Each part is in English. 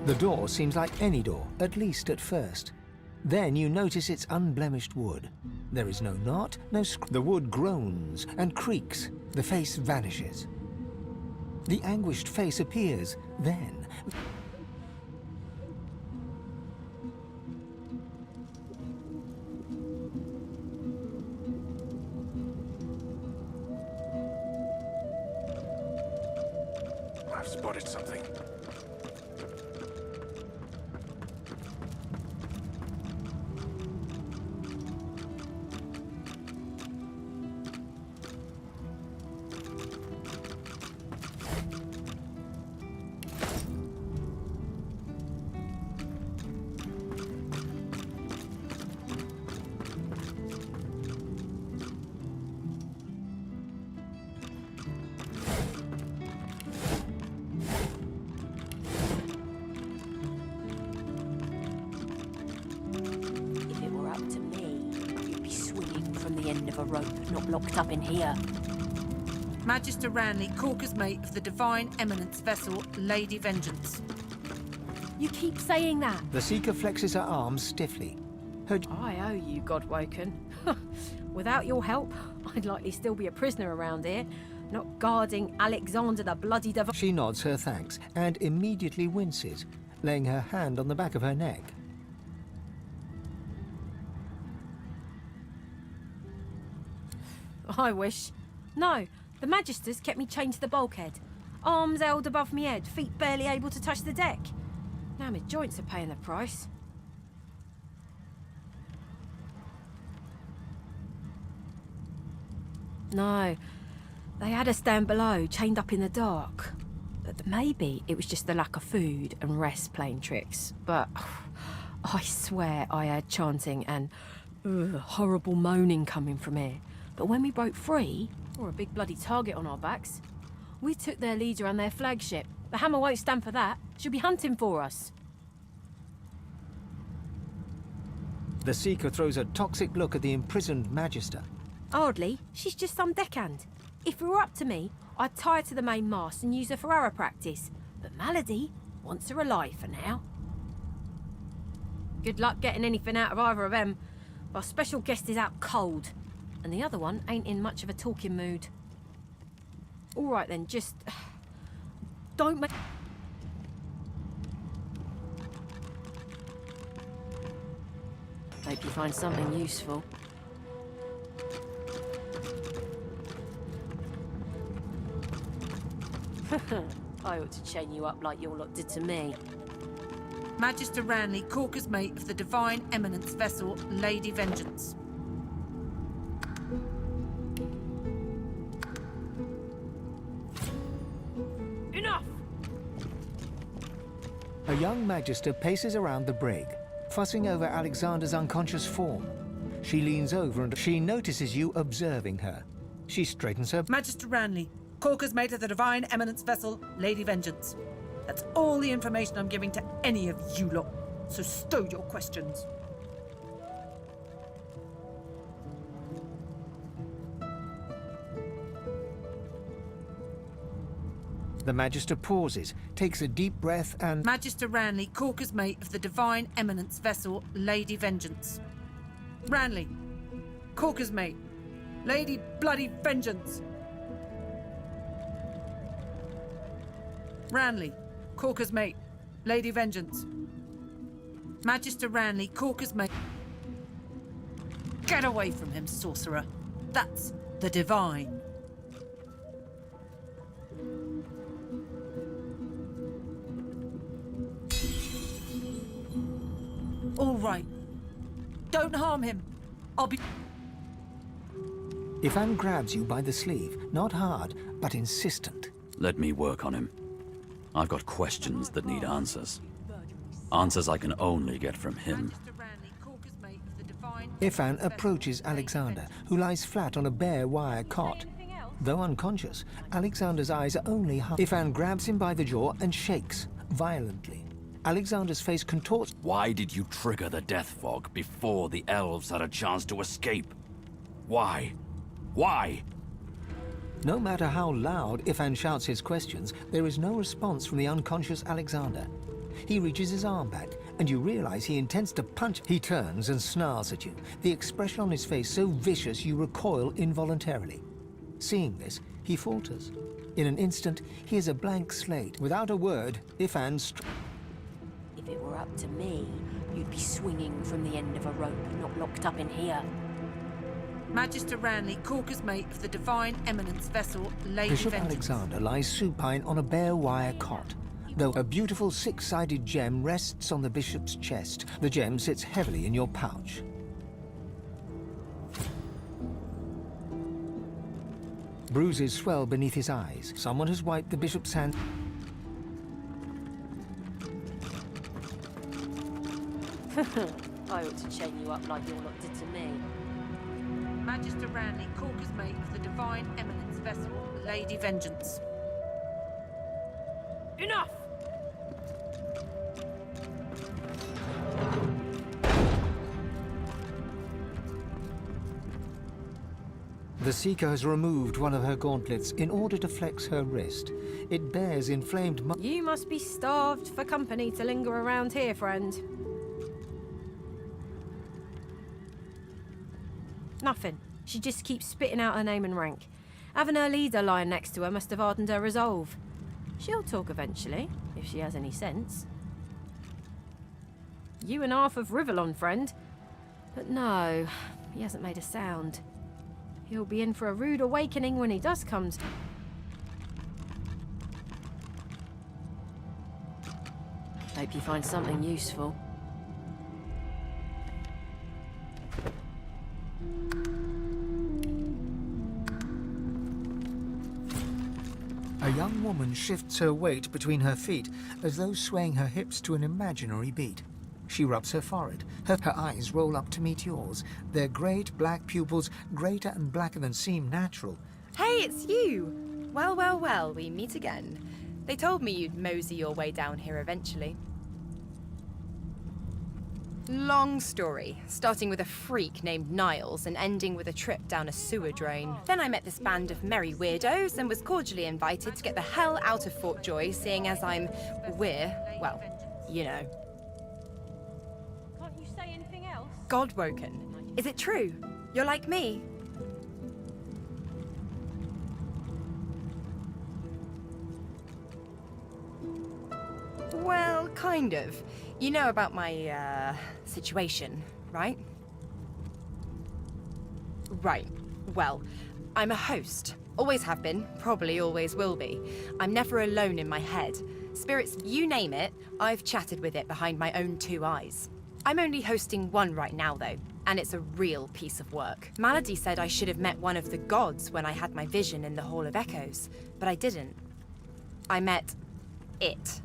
The door seems like any door, at least at first. Then you notice it's unblemished wood. There is no knot, no the wood groans and creaks. The face vanishes. The anguished face appears. Then... I've spotted something. Of a rope, not locked up in here. Magister Ranley, Corker's mate of the Divine Eminence vessel, Lady Vengeance. You keep saying that. The Seeker flexes her arms stiffly. I owe you, Godwoken. Without your help, I'd likely still be a prisoner around here, not guarding Alexander the Bloody Divine. She nods her thanks and immediately winces, laying her hand on the back of her neck. I wish. No, the Magisters kept me chained to the bulkhead. Arms held above me head, feet barely able to touch the deck. Now my joints are paying the price. No, they had us down below, chained up in the dark. But maybe it was just the lack of food and rest playing tricks. But I swear I heard chanting and horrible moaning coming from here. But when we broke free, or a big bloody target on our backs, we took their leader and their flagship. The Hammer won't stand for that. She'll be hunting for us. The Seeker throws a toxic look at the imprisoned Magister. Hardly. She's just some deckhand. If it were up to me, I'd tie her to the main mast and use her for arrow practice. But Malady wants her alive for now. Good luck getting anything out of either of them. Our special guest is out cold. And the other one ain't in much of a talking mood. All right then, just... don't make... Hope you find something useful. I ought to chain you up like your lot did to me. Magister Ranley, Corker's mate of the Divine Eminence vessel, Lady Vengeance. Enough! A young Magister paces around the brig, fussing over Alexander's unconscious form. She leans over and she notices you observing her. She straightens her... Magister Ranley, Corker's mate of the Divine Eminence vessel, Lady Vengeance. That's all the information I'm giving to any of you lot, so stow your questions. The Magister pauses, takes a deep breath and... Magister Ranley, Corker's mate of the Divine Eminence vessel, Lady Vengeance. Ranley, Corker's mate, Lady Bloody Vengeance. Ranley, Corker's mate, Lady Vengeance. Magister Ranley, Corker's mate. Get away from him, sorcerer. That's the Divine. All right. Don't harm him. I'll be... Ifan grabs you by the sleeve, not hard, but insistent. Let me work on him. I've got questions that need answers. Answers I can only get from him. Ifan approaches Alexander, who lies flat on a bare wire cot. Though unconscious, Alexander's eyes are only half... Ifan grabs him by the jaw and shakes, violently. Alexander's face contorts... Why did you trigger the death fog before the elves had a chance to escape? Why? Why? No matter how loud Ifan shouts his questions, there is no response from the unconscious Alexander. He reaches his arm back, and you realize he intends to punch. He turns and snarls at you, the expression on his face so vicious you recoil involuntarily. Seeing this, he falters. In an instant, he is a blank slate. Without a word, Ifan If it were up to me, you'd be swinging from the end of a rope, not locked up in here. Magister Ranley, Corker's mate of the Divine Eminence vessel, Lady Bishop Vengeance. Alexander lies supine on a bare wire cot, though a beautiful six-sided gem rests on the bishop's chest. The gem sits heavily in your pouch. Bruises swell beneath his eyes. Someone has wiped the bishop's hand. I ought to chain you up like your lot did to me. Magister Ranley, Corker's mate of the Divine Eminence vessel, Lady Vengeance. Enough! The Seeker has removed one of her gauntlets in order to flex her wrist. It bears inflamed You must be starved for company to linger around here, friend. Nothing. She just keeps spitting out her name and rank. Having her leader lying next to her must have hardened her resolve. She'll talk eventually, if she has any sense. You and half of Rivellon, friend. But no, he hasn't made a sound. He'll be in for a rude awakening when he does come to... Hope you find something useful. A young woman shifts her weight between her feet, as though swaying her hips to an imaginary beat. She rubs her forehead. Her eyes roll up to meet yours. Their great black pupils, greater and blacker than seem natural. Hey, it's you! Well, well, well, we meet again. They told me you'd mosey your way down here eventually. Long story, starting with a freak named Niles and ending with a trip down a sewer drain. Then I met this band of merry weirdos and was cordially invited to get the hell out of Fort Joy, seeing as well, you know. Can't you say anything else? Godwoken. Is it true? You're like me? Well, kind of. You know about my, situation, right? Right. Well, I'm a host. Always have been, probably always will be. I'm never alone in my head. Spirits, you name it, I've chatted with it behind my own two eyes. I'm only hosting one right now, though, and it's a real piece of work. Malady said I should have met one of the gods when I had my vision in the Hall of Echoes, but I didn't. I met it.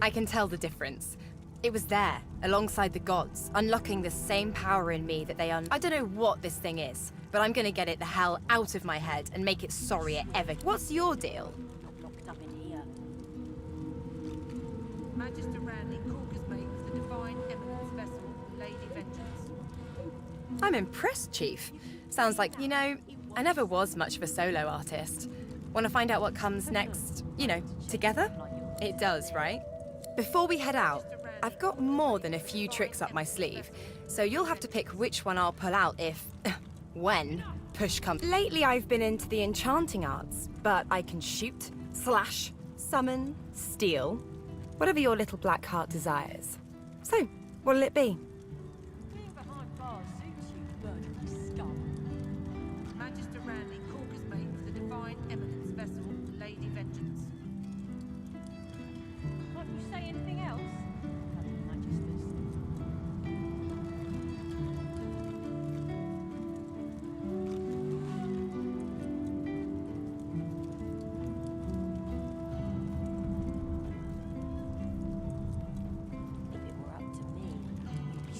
I can tell the difference. It was there, alongside the gods, unlocking the same power in me that I don't know what this thing is, but I'm gonna get it the hell out of my head and make it sorry it ever... What's your deal? Not locked up in here. Magister Ranley, Corker's mate of the Divine Eminence vessel, Lady Vengeance. I'm impressed, Chief. Sounds like, you know, I never was much of a solo artist. Want to find out what comes next, you know, together? It does, right? Before we head out, I've got more than a few tricks up my sleeve, so you'll have to pick which one I'll pull out if... when push comes. Lately I've been into the enchanting arts, but I can shoot, slash, summon, steal, whatever your little black heart desires. So, what'll it be? Being behind bars suits you, burgeoning scum. Magister Ranley, Corker's mate of the Divine Eminence vessel, Lady Vengeance. Can't you say anything else? If it were up to me, you'd be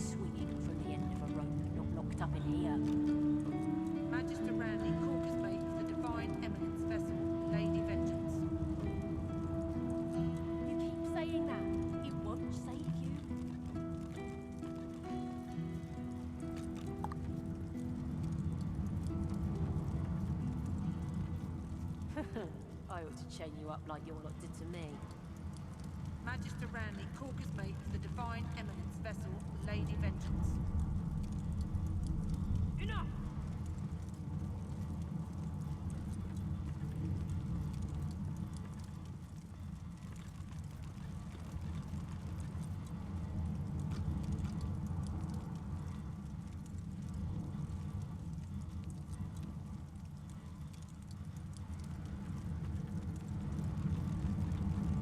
I ought to chain you up like your lot did to me. Magister Ranley, Corker's mate of the Divine Eminence vessel, Lady Vengeance. Enough!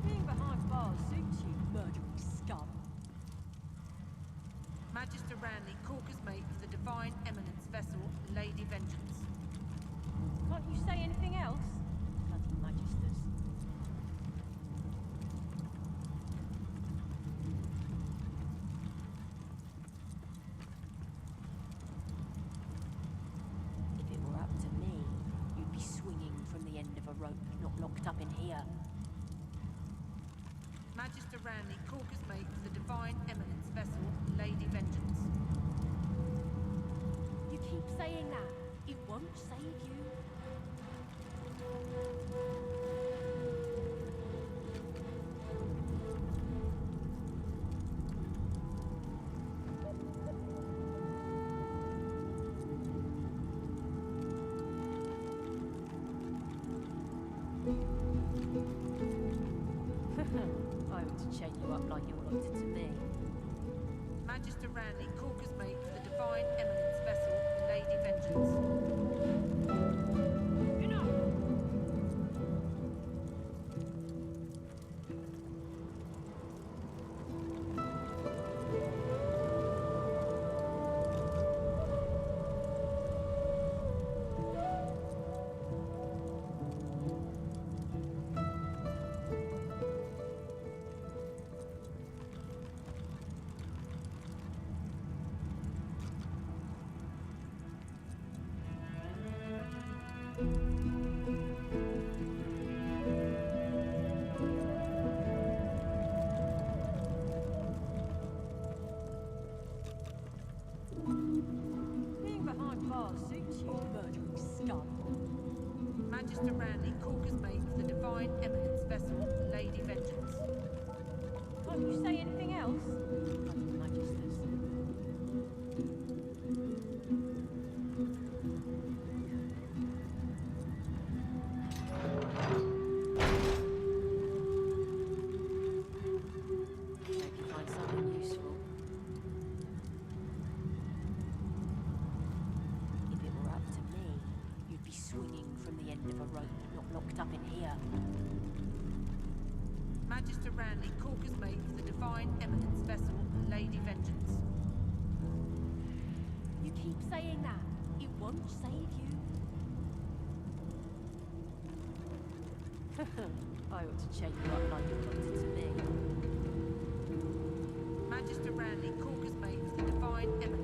Being behind bars suits you, murdering scum. Magister Ranley, Corker's mate of the Divine Eminence vessel, Lady Vengeance. Can't you say anything else? Bloody magisters. If it were up to me, you'd be swinging from the end of a rope, not locked up in here. Magister Ranley, Corker's mate of the Divine Eminence vessel, Lady Vengeance. You keep saying that. It won't save you. I ought to chain you up like your lot did to me. Magister Ranley, Corker's mate of the Divine Eminence vessel, Lady Vengeance. Enough! Being behind bars suits you, murdering scum. Magister Ranley, Corker's mate of the Divine Eminence vessel, Lady Vengeance. Can't you say anything else? Bloody magisters. Hope you find something useful. If it were up to me, you'd be swinging from the end of a rope, not locked up in here. Magister Ranley, Corker's mate of the Divine Eminence vessel, Lady Vengeance. You keep saying that. It won't save you. I ought to chain you up like you wanted to me. Magister Ranley, Corker's mate of the Divine Eminence